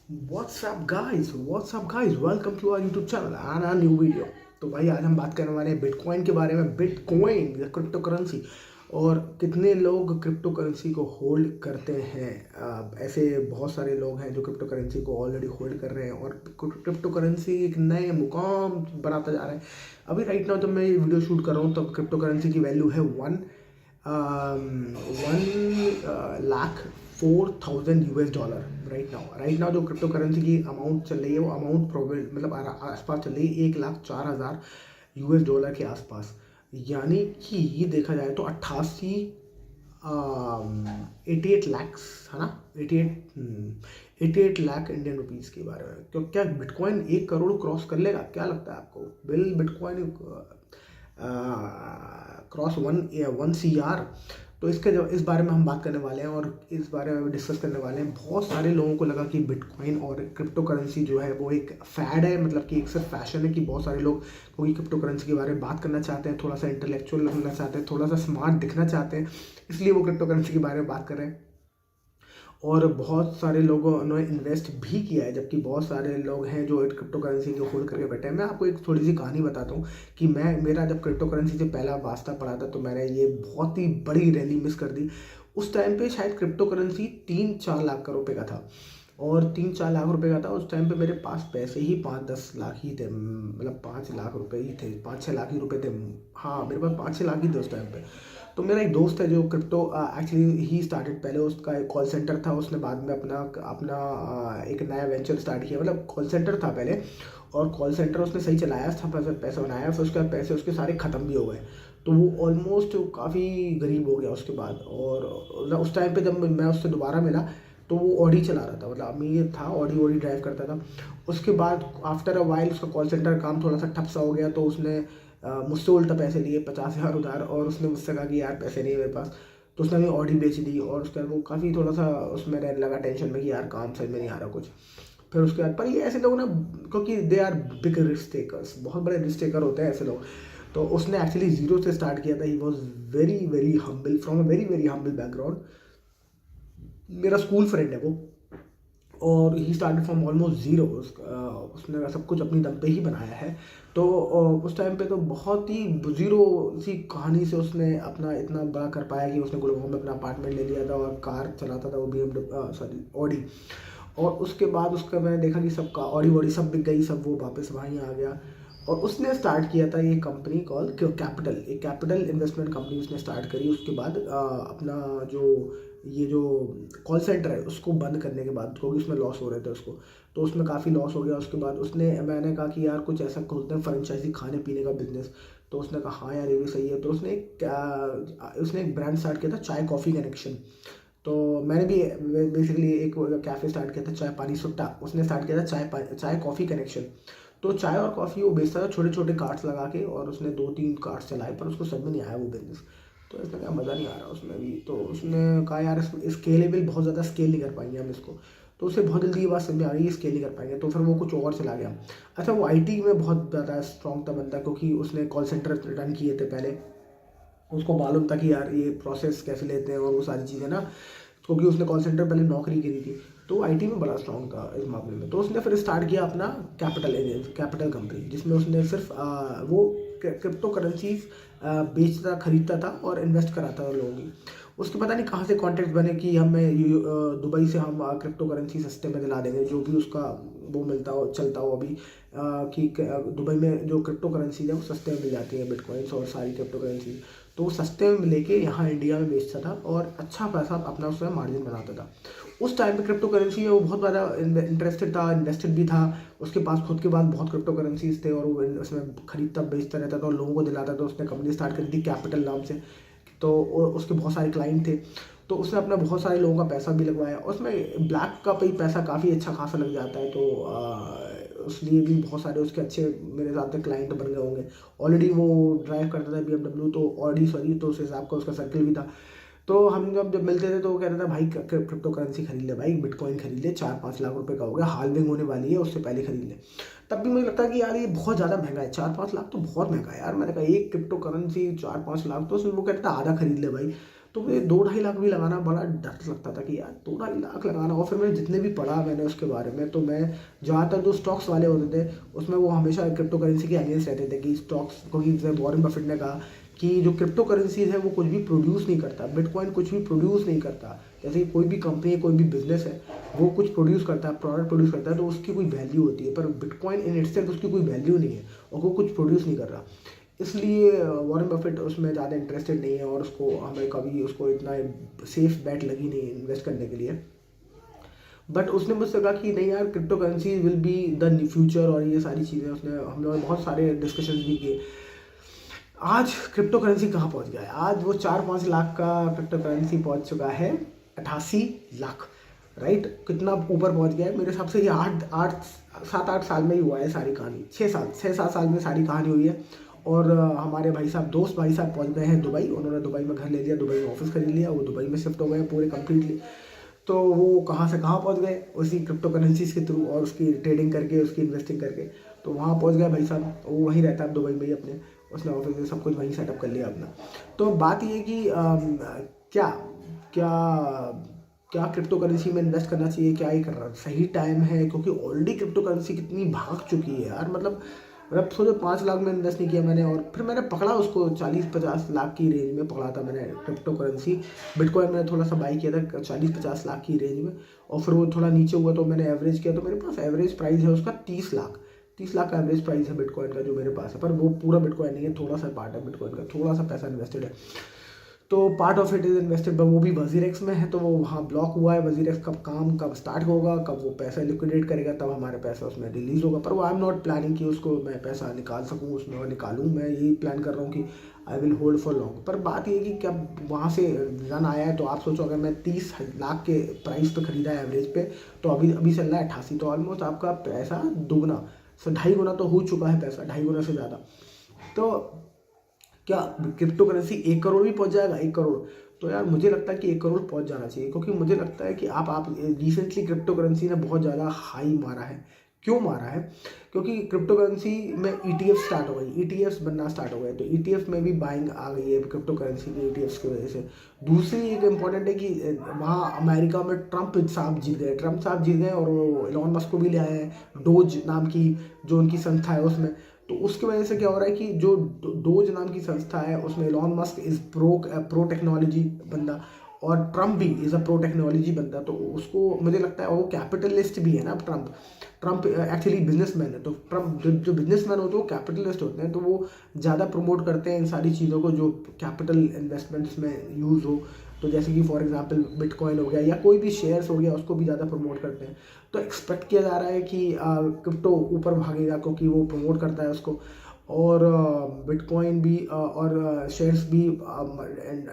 What's up guys, welcome to our YouTube channel and a new video। तो भाई आज हम बात करने वाले हैं बिटकॉइन के बारे में। बिटकॉइन या क्रिप्टो करेंसी, और कितने लोग क्रिप्टो करेंसी को होल्ड करते हैं। ऐसे बहुत सारे लोग हैं जो क्रिप्टो करेंसी को ऑलरेडी होल्ड कर रहे हैं और क्रिप्टो करेंसी एक नए मुकाम बनाता जा रहा है। अभी राइट नाउ जब मैं ये वीडियो शूट कर रहा हूँ तब क्रिप्टो करेंसी की वैल्यू है 1,04,000 US डॉलर। राइट नाउ जो क्रिप्टो करेंसी की अमाउंट चल रही है वो अमाउंट प्रोबेबल मतलब आसपास चल रही है 1,04,000 US डॉलर के आसपास। यानी कि ये देखा जाए तो 88 लाख है ना, 88 लाख इंडियन रुपीज़ के बारे में। तो क्या बिटकॉइन 1 करोड़ क्रॉस कर लेगा? क्या लगता है आपको? Will bitcoin cross 1 CR? तो इस बारे में हम बात करने वाले हैं और इस बारे में डिस्कस करने वाले हैं। बहुत सारे लोगों को लगा कि बिटकॉइन और क्रिप्टो करेंसी जो है वो एक फैड है, मतलब कि एक सिर्फ फैशन है। कि बहुत सारे लोग क्योंकि क्रिप्टो करेंसी के बारे में बात करना चाहते हैं, थोड़ा सा इंटेलेक्चुअल लगना चाहते हैं, थोड़ा सा स्मार्ट दिखना चाहते हैं, इसलिए वो क्रिप्टो करेंसी के बारे में बात कर रहे हैं। और बहुत सारे लोगों ने इन्वेस्ट भी किया है, जबकि बहुत सारे लोग हैं जो क्रिप्टो करेंसी को होल्ड करके बैठे हैं। मैं आपको एक थोड़ी सी कहानी बताता हूँ कि मेरा जब क्रिप्टो करेंसी से पहला वास्ता पड़ा था तो मैंने ये बहुत ही बड़ी रैली मिस कर दी। उस टाइम पे शायद क्रिप्टो करेंसी 3-4 लाख रुपए का था, और 3-4 लाख रुपए का था। उस टाइम पे मेरे पास पैसे ही 5-10 लाख ही थे, मतलब 5 लाख रुपए ही थे, 5-6 लाख ही रुपए थे। हाँ, मेरे पास 5-6 लाख ही थे उस टाइम पे। तो मेरा एक दोस्त है जो क्रिप्टो एक्चुअली ही स्टार्टेड, पहले उसका एक कॉल सेंटर था, उसने बाद में अपना अपना एक नया वेंचर स्टार्ट किया। मतलब कॉल सेंटर था पहले, और कॉल सेंटर उसने सही चलाया था, पैसा बनाया, फिर उसके बाद पैसे उसके सारे ख़त्म भी हो गए। तो वो ऑलमोस्ट काफ़ी गरीब हो गया उसके बाद। और उस टाइम पे जब मैं उससे दोबारा मिला तो वो ऑडी चला रहा था, मतलब अमीर था, ऑडी ऑडी ड्राइव करता था। उसके बाद आफ्टर अ वाइल उसका कॉल सेंटर का काम थोड़ा सा ठप सा हो गया, तो उसने मुझसे उल्टा पैसे लिए 50,000 उधार, और उसने मुझसे कहा कि यार पैसे नहीं है मेरे पास। तो उसने भी ऑडी बेच दी, और उसके बाद वो काफ़ी थोड़ा सा उसमें रहने लगा टेंशन में कि यार काम समझ में नहीं आ रहा कुछ। फिर उसके बाद पर ये ऐसे लोग ना, क्योंकि they are big risk takers, बहुत बड़े रिस्क टेकर होते हैं ऐसे लोग। तो उसने एक्चुअली जीरो से स्टार्ट किया था। He was very very humble, from a very very humble background. मेरा स्कूल फ्रेंड है वो, और he started from almost zero. उसने सब कुछ अपनी दम पे ही बनाया है। तो उस टाइम पे तो बहुत ही ज़ीरो सी कहानी से उसने अपना इतना बड़ा कर पाया कि उसने गुड़गांव में अपना अपार्टमेंट ले लिया था और कार चलाता था वो BMW, सॉरी ऑडी। और उसके बाद उसका मैंने देखा कि सबका ऑडी वॉडी सब बिक गई, सब वो वापस वहीं आ गया। और उसने स्टार्ट किया था ये कंपनी कॉल कैपिटल, एक कैपिटल इन्वेस्टमेंट कंपनी उसने स्टार्ट करी। उसके बाद अपना जो कॉल सेंटर है उसको बंद करने के बाद, क्योंकि उसमें लॉस हो रहे थे उसको, तो उसमें काफ़ी लॉस हो गया। उसके बाद मैंने कहा कि यार कुछ ऐसा खोलते हैं फ्रेंचाइजी खाने पीने का बिजनेस। तो उसने कहा हाँ यार ये भी सही है। तो उसने एक ब्रांड स्टार्ट किया था, चाय कॉफ़ी कनेक्शन। तो मैंने भी बेसिकली एक कैफ़े स्टार्ट किया था, चाय पानी सुट्टा। उसने स्टार्ट किया था चाय कॉफ़ी कनेक्शन। तो चाय और कॉफ़ी वो बेचता था छोटे छोटे कार्ट्स लगा के, और उसने 2-3 कार्ट्स चलाए, पर उसको समझ में नहीं आया वो बिजनेस। तो इसने कहा मज़ा नहीं आ रहा उसमें भी। तो उसने कहा यार स्केलेबल, बहुत ज़्यादा स्केल नहीं कर पाएंगे हम इसको। तो उसे बहुत जल्दी ये बात समझ में आ गई स्केल नहीं कर पाएंगे, तो फिर वो कुछ और चला गया। अच्छा, वो IT में बहुत ज़्यादा स्ट्रॉन्ग था बंदा, क्योंकि उसने कॉल सेंटर रन किए थे पहले। उसको मालूम था कि यार ये प्रोसेस कैसे लेते हैं और वो सारी चीज़ें ना, क्योंकि उसने कॉल सेंटर पहले नौकरी करी थी। तो IT में बड़ा स्ट्रॉन्ग था इस मामले में। तो उसने फिर स्टार्ट किया अपना कैपिटल कंपनी, जिसमें उसने सिर्फ वो क्रिप्टो करेंसीज बेचता खरीदता था और इन्वेस्ट कराता था लोगों की। उसके पता नहीं कहाँ से कॉन्टेक्ट बने कि दुबई से हम क्रिप्टो करेंसी सस्ते में दिला देंगे, जो भी उसका वो मिलता हो चलता हो अभी, कि दुबई में जो क्रिप्टो करेंसी है वो सस्ते में मिल जाती है, बिटकॉइंस और सारी क्रिप्टो करेंसी। तो वो सस्ते में लेके यहाँ इंडिया में बेचता था और अच्छा पैसा अपना उसमें मार्जिन बनाता था। उस टाइम पे क्रिप्टो करेंसी में वो बहुत ज़्यादा इंटरेस्टेड था, इन्वेस्टेड भी था। उसके पास खुद के पास बहुत क्रिप्टो करेंसीज थे, और वो उसमें खरीदता बेचता रहता था और लोगों को दिलाता था। उसने कंपनी स्टार्ट कर दी कैपिटल नाम से। तो उसके बहुत सारे क्लाइंट थे। तो उसने अपना बहुत सारे लोगों का पैसा भी लगवाया। उसमें ब्लैक का भी पैसा काफ़ी अच्छा खासा लग जाता है। तो उसलिए भी बहुत सारे उसके अच्छे मेरे हिसाब से क्लाइंट बन गए होंगे। ऑलरेडी वो ड्राइव करता था BMW, तो ऑडी सॉरी, तो उस हिसाब का उसका सर्कल भी था। तो हम जब मिलते थे तो वो कहता था भाई क्रिप्टो करेंसी खरीद ले, भाई बिटकॉइन खरीद ले, 4-5 लाख रुपए का हो गया, हाल्विंग होने वाली है, उससे पहले खरीद ले। तब भी मुझे लगता है कि यार ये बहुत ज़्यादा महंगा है, 4-5 लाख तो बहुत महंगा है यार। मैंने कहा एक क्रिप्टो करेंसी 4-5 लाख, तो उसमें वो कहता था आधा खरीद ले भाई। तो मुझे 2-2.5 लाख भी लगाना बड़ा डर लगता था कि यार 2-2.5 लाख लगाना। और फिर मैंने जितने भी पढ़ा मैंने उसके बारे में, तो मैं ज़्यादातर जो स्टॉक्स वाले होते थे उसमें वो हमेशा क्रिप्टो करेंसी के अगेंस्ट रहते थे कि स्टॉक्स, क्योंकि जैसे वॉरेन बफेट ने कहा कि जो क्रिप्टो करेंसीज है वो कुछ भी प्रोड्यूस नहीं करता, बिटकॉइन कुछ भी प्रोड्यूस नहीं करता। जैसे कोई भी कंपनी है, कोई भी बिजनेस है, वो कुछ प्रोड्यूस करता है, प्रोडक्ट प्रोड्यूस करता है, तो उसकी कोई वैल्यू होती है, पर बिटकॉइन इन इटसेल्फ उसकी कोई वैल्यू नहीं है और वो कुछ प्रोड्यूस नहीं कर रहा। इसलिए वॉरेन बफेट उसमें ज़्यादा इंटरेस्टेड नहीं है और उसको हमें कभी उसको इतना सेफ बैट लगी नहीं इन्वेस्ट करने के लिए। बट उसने मुझसे कहा कि नहीं यार, crypto currency will be the future, और ये सारी चीज़ें उसने, हम लोगों ने बहुत सारे डिस्कशंस भी किए। आज क्रिप्टो करेंसी कहाँ पहुँच गया है? आज वो 4-5 लाख का क्रिप्टो करेंसी पहुँच चुका है 88 लाख, राइट? कितना ऊपर पहुँच गया है? मेरे हिसाब से ये 7-8 साल में ही हुआ है सारी कहानी, 6-7 साल में सारी कहानी हुई है। और हमारे भाई साहब, दोस्त भाई साहब पहुँच गए हैं दुबई, उन्होंने दुबई में घर ले लिया, दुबई में ऑफिस खरीद लिया, वो दुबई में शिफ्ट हो गए पूरे कम्प्लीटली। तो वो कहाँ से कहाँ पहुँच गए उसी क्रिप्टो करेंसीज के थ्रू और उसकी ट्रेडिंग करके, उसकी इन्वेस्टिंग करके, तो वहाँ पहुँच गया भाई साहब। वो वहीं रहता है दुबई में ही अपने, उसने ऑफिस में सब कुछ वहीं सेटअप कर लिया अपना। तो बात ये है कि क्या क्या क्या क्रिप्टो करेंसी में इन्वेस्ट करना चाहिए, क्या ही करना सही टाइम है? क्योंकि ऑलरेडी क्रिप्टो करेंसी कितनी भाग चुकी है यार। मतलब सोचो 5 लाख में इन्वेस्ट नहीं किया मैंने, और फिर मैंने पकड़ा उसको 40-50 लाख की रेंज में पकड़ा था मैंने क्रिप्टो करेंसी। बिटकॉइन मैंने थोड़ा सा बाई किया था 40-50 लाख की रेंज में, और फिर वो थोड़ा नीचे हुआ तो मैंने एवरेज किया, तो मेरे पास एवरेज प्राइस है उसका 30 लाख का एवरेज प्राइस है बिटकॉइन का जो मेरे पास है। पर वो पूरा बिटकॉइन नहीं है, थोड़ा सा पार्ट है बिटकॉइन का, थोड़ा सा पैसा इन्वेस्टेड है। तो part of it is invested, वो भी वजीरेक्स में है, तो वो वहाँ ब्लॉक हुआ है। वजीरेक्स कब स्टार्ट होगा, कब वो पैसा लिक्विडेट करेगा, तब हमारे पैसा उसमें रिलीज होगा। पर वो आई एम नॉट प्लानिंग कि उसको मैं पैसा निकाल सकूँ उसमें और निकालूँ। मैं यही प्लान कर रहा हूँ कि I will hold for long. पर बात ये है कि क्या वहाँ से रन आया है, तो आप सोचो अगर मैं 30 लाख के प्राइस पे ख़रीदा है एवरेज पे, तो अभी चल रहा है 88, तो ऑलमोस्ट आपका पैसा दुगना से 2.5 गुना तो हो चुका है पैसा, 2.5 गुना से ज़्यादा। तो क्या क्रिप्टो करेंसी 1 करोड़ भी पहुंच जाएगा? 1 करोड़? तो यार मुझे लगता है कि 1 करोड़ पहुंच जाना चाहिए, क्योंकि मुझे लगता है कि आप रिसेंटली क्रिप्टो करेंसी ने बहुत ज़्यादा हाई मारा है। क्यों मारा है? क्योंकि क्रिप्टो करेंसी में ETF स्टार्ट हो गई, ETFs बनना स्टार्ट हो गए, तो ETF में भी बाइंग आ गई है क्रिप्टो करेंसी की ETFs की वजह से। दूसरी एक इम्पॉर्टेंट है कि वहाँ अमेरिका में ट्रंप साहब जीत गए और वो एलोन मस्क को भी ले आए हैं, डोज नाम की जो उनकी संस्था है उसमें। तो उसकी वजह से क्या हो रहा है कि जो डोज नाम की संस्था है उसमें Elon Musk is pro technology बंदा, और ट्रम्प भी इज़ अ प्रो टेक्नोलॉजी बंदा। तो उसको मुझे लगता है, वो कैपिटलिस्ट भी है ना ट्रम्प एक्चुअली बिजनेसमैन है। तो ट्रम्प जो बिजनेसमैन होते हैं वो कैपिटलिस्ट होते हैं, तो वो ज़्यादा प्रमोट करते हैं इन सारी चीज़ों को जो कैपिटल इन्वेस्टमेंट्स में यूज़ हो। तो जैसे कि फॉर एग्जांपल बिटकॉइन हो गया या कोई भी शेयर्स हो गया, उसको भी ज़्यादा प्रमोट करते हैं। तो एक्सपेक्ट किया जा रहा है कि क्रिप्टो ऊपर भागेगा क्योंकि वो प्रमोट करता है उसको, और बिटकॉइन भी और शेयर्स भी,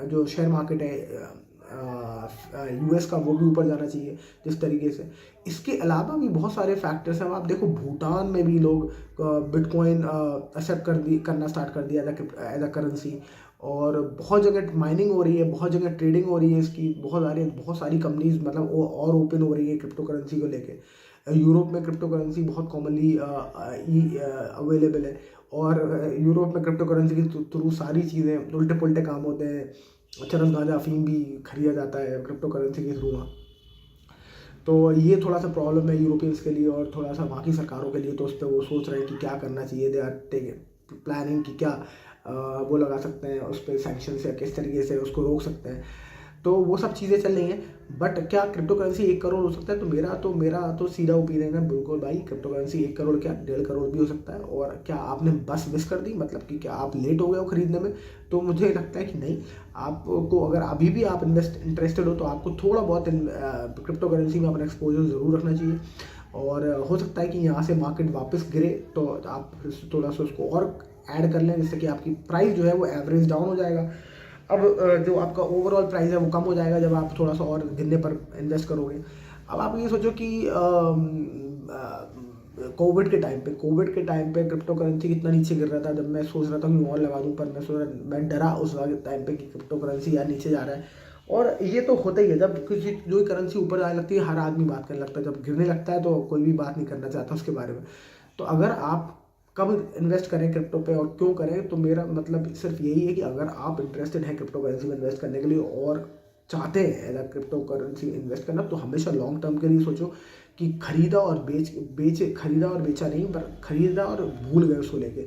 जो शेयर मार्केट है US का, वो भी ऊपर जाना चाहिए जिस तरीके से। इसके अलावा भी बहुत सारे फैक्टर्स हैं। आप देखो भूटान में भी लोग बिटकॉइन एक्सेप्ट करना स्टार्ट कर दिया एज अ करेंसी, और बहुत जगह माइनिंग हो रही है, बहुत जगह ट्रेडिंग हो रही है इसकी, बहुत सारी कंपनीज मतलब और ओपन हो रही है क्रिप्टो करेंसी को लेके। यूरोप में क्रिप्टो करेंसी बहुत कॉमनली अवेलेबल है, और यूरोप में क्रिप्टो करेंसी के थ्रू सारी चीज़ें उल्टे पुल्टे काम होते हैं। चरस गांजा अफीम भी खरीदा जाता है क्रिप्टो करेंसी के थ्रू। तो ये थोड़ा सा प्रॉब्लम है यूरोपियंस के लिए और थोड़ा सा बाकी सरकारों के लिए। तो उस पर वो सोच रहे हैं कि क्या करना चाहिए, दे आर प्लानिंग कि क्या वो लगा सकते हैं उस पर सैंक्शंस, या किस तरीके से उसको रोक सकते हैं। तो वो सब चीज़ें चल रही हैं। बट क्या क्रिप्टो करेंसी 1 करोड़ हो सकता है? तो मेरा तो सीधा ओपिनियन है, बिल्कुल भाई, क्रिप्टो करेंसी 1 करोड़ क्या 1.5 करोड़ भी हो सकता है। और क्या आपने बस मिस कर दी, मतलब कि क्या आप लेट हो गए हो खरीदने में? तो मुझे लगता है कि नहीं, आपको अगर अभी भी आप इंटरेस्टेड हो तो आपको थोड़ा बहुत क्रिप्टो करेंसी में अपना एक्सपोजर ज़रूर रखना चाहिए। और हो सकता है कि यहाँ से मार्केट वापस गिरे तो आप थोड़ा सा उसको और ऐड कर लें, जिससे कि आपकी प्राइस जो है वो एवरेज डाउन हो जाएगा। अब जो आपका ओवरऑल प्राइस है वो कम हो जाएगा जब आप थोड़ा सा और गिरने पर इन्वेस्ट करोगे। अब आप ये सोचो कि कोविड के टाइम पे क्रिप्टो करेंसी कितना नीचे गिर रहा था, जब मैं सोच रहा था कि और लगा दूं, पर मैं डरा उस टाइम पे कि क्रिप्टो करेंसी यार नीचे जा रहा है। और ये तो होता ही है, जब किसी जो करेंसी ऊपर जाने लगती है हर आदमी बात करने लगता है, जब गिरने लगता है तो कोई भी बात नहीं करना चाहता उसके बारे में। तो अगर आपका कब इन्वेस्ट करें क्रिप्टो पे और क्यों करें, तो मेरा मतलब सिर्फ यही है कि अगर आप इंटरेस्टेड हैं क्रिप्टो करेंसी में इन्वेस्ट करने के लिए और चाहते हैं एज क्रिप्टो करेंसी इन्वेस्ट करना, तो हमेशा लॉन्ग टर्म के लिए सोचो कि खरीदा और खरीदा और बेचा नहीं, पर खरीदा और भूल गए उसको लेके।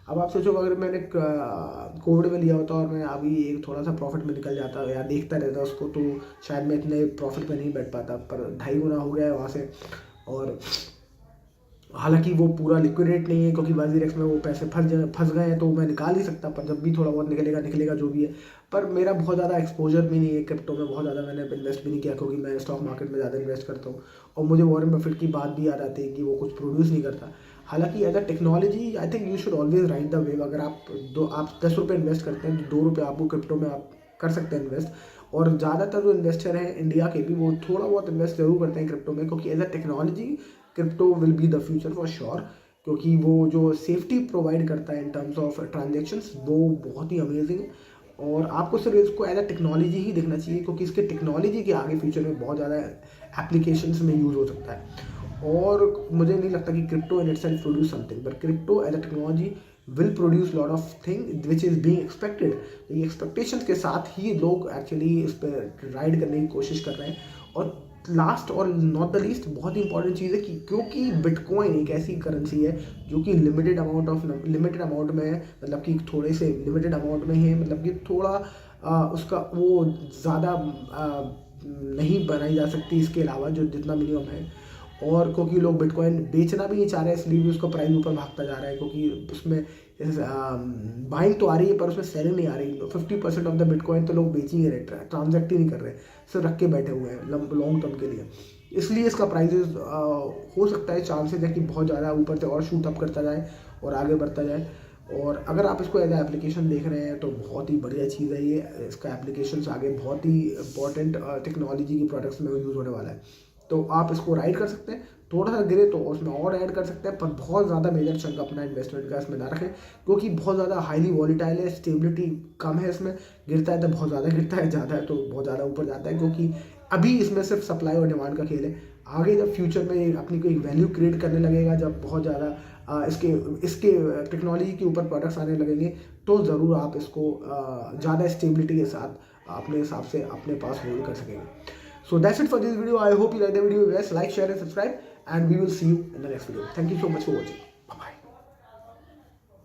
अब आप सोचो अगर मैंने कोविड में लिया होता और मैं अभी एक थोड़ा सा प्रॉफिट में निकल जाता या देखता रहता उसको, तो शायद मैं इतने प्रॉफिट में नहीं बैठ पाता, पर 2.5 गुना हो गया है वहाँ से। और हालांकि वो पूरा लिक्विडेट नहीं है क्योंकि वाजीरेक्स में वो पैसे फंस गए हैं, तो मैं निकाल ही सकता, पर जब भी थोड़ा बहुत निकलेगा जो भी है। पर मेरा बहुत ज़्यादा एक्सपोजर भी नहीं है क्रिप्टो में, बहुत ज़्यादा मैंने इन्वेस्ट भी नहीं किया क्योंकि मैं स्टॉक मार्केट में ज़्यादा इन्वेस्ट करता हूँ। और मुझे वॉरेन बफेट की बात भी याद आती है कि वो कुछ प्रोड्यूस नहीं करता। हालांकि as a technology I think you should always ride the wave. अगर आप 10 रुपये इन्वेस्ट करते हैं तो 2 रुपये आपको क्रिप्टो में आप कर सकते हैं इन्वेस्ट। और ज़्यादातर जो इन्वेस्टर हैं इंडिया के भी, वो थोड़ा बहुत इन्वेस्ट जरूर करते हैं क्रिप्टो में, क्योंकि as a technology crypto will be the future for sure. क्योंकि वो जो सेफ्टी प्रोवाइड करता है इन टर्म्स ऑफ ट्रांजेक्शन्स, वो बहुत ही अमेजिंग है। और आपको सिर्फ इसको एज अ टेक्नोलॉजी ही देखना चाहिए, क्योंकि इसके टेक्नोलॉजी के आगे फ्यूचर में बहुत ज़्यादा एप्लीकेशंस में यूज़ हो सकता है। और मुझे नहीं लगता कि crypto in itself produce something, but crypto as a technology will produce lot of thing which is being expected. ये एक्सपेक्टेशंस के साथ ही लोग एक्चुअली इस पर राइड करने की कोशिश कर रहे हैं। और लास्ट और नॉट द लीस्ट बहुत ही इंपॉर्टेंट चीज़ है कि क्योंकि बिटकॉइन एक ऐसी करेंसी है जो कि लिमिटेड अमाउंट में है, मतलब कि थोड़े से लिमिटेड अमाउंट में है, मतलब कि थोड़ा उसका वो ज़्यादा नहीं बनाई जा सकती इसके अलावा जो जितना मिनिमम है। और क्योंकि लोग बिटकॉइन बेचना भी नहीं चाह रहे, इसलिए भी उसका प्राइस ऊपर भागता जा रहा है, क्योंकि उसमें बाइंग तो आ रही है पर उसमें सेलिंग नहीं आ रही। 50% ऑफ द बिटकॉइन तो लोग बेच ही नहीं रहे, ट्रांजैक्ट ही नहीं कर रहे, सिर्फ रख के बैठे हुए हैं लॉन्ग टर्म के लिए। इसलिए इसका प्राइजेस हो सकता है, चांसेस है कि बहुत ज़्यादा ऊपर से और शूट अप करता जाए और आगे बढ़ता जाए। और अगर आप इसको एज ए एप्लीकेशन देख रहे हैं तो बहुत ही बढ़िया चीज़ है ये। इसका एप्लीकेशन आगे बहुत ही इंपॉर्टेंट टेक्नोलॉजी की प्रोडक्ट्स में यूज़ होने वाला है। तो आप इसको राइड कर सकते हैं, थोड़ा सा गिरे तो उसमें और ऐड कर सकते हैं, पर बहुत ज़्यादा मेजर चंक अपना इन्वेस्टमेंट का इसमें ना रखें, क्योंकि बहुत ज़्यादा हाईली वॉलीटाइल है, स्टेबिलिटी कम है इसमें। गिरता है तो बहुत ज़्यादा गिरता है, ज़्यादा है तो बहुत ज़्यादा ऊपर जाता है, क्योंकि अभी इसमें सिर्फ सप्लाई और डिमांड का खेल है। आगे जब फ्यूचर में अपनी कोई वैल्यू क्रिएट करने लगेगा, जब बहुत ज़्यादा इसके टेक्नोलॉजी के ऊपर प्रोडक्ट्स आने लगेंगे, तो ज़रूर आप इसको ज़्यादा स्टेबिलिटी के साथ अपने हिसाब से अपने पास होल्ड कर सकेंगे। So that's it for this video. I hope you like the video. Yes, like, share and subscribe, and we will see you in the next video. Thank you so much for watching.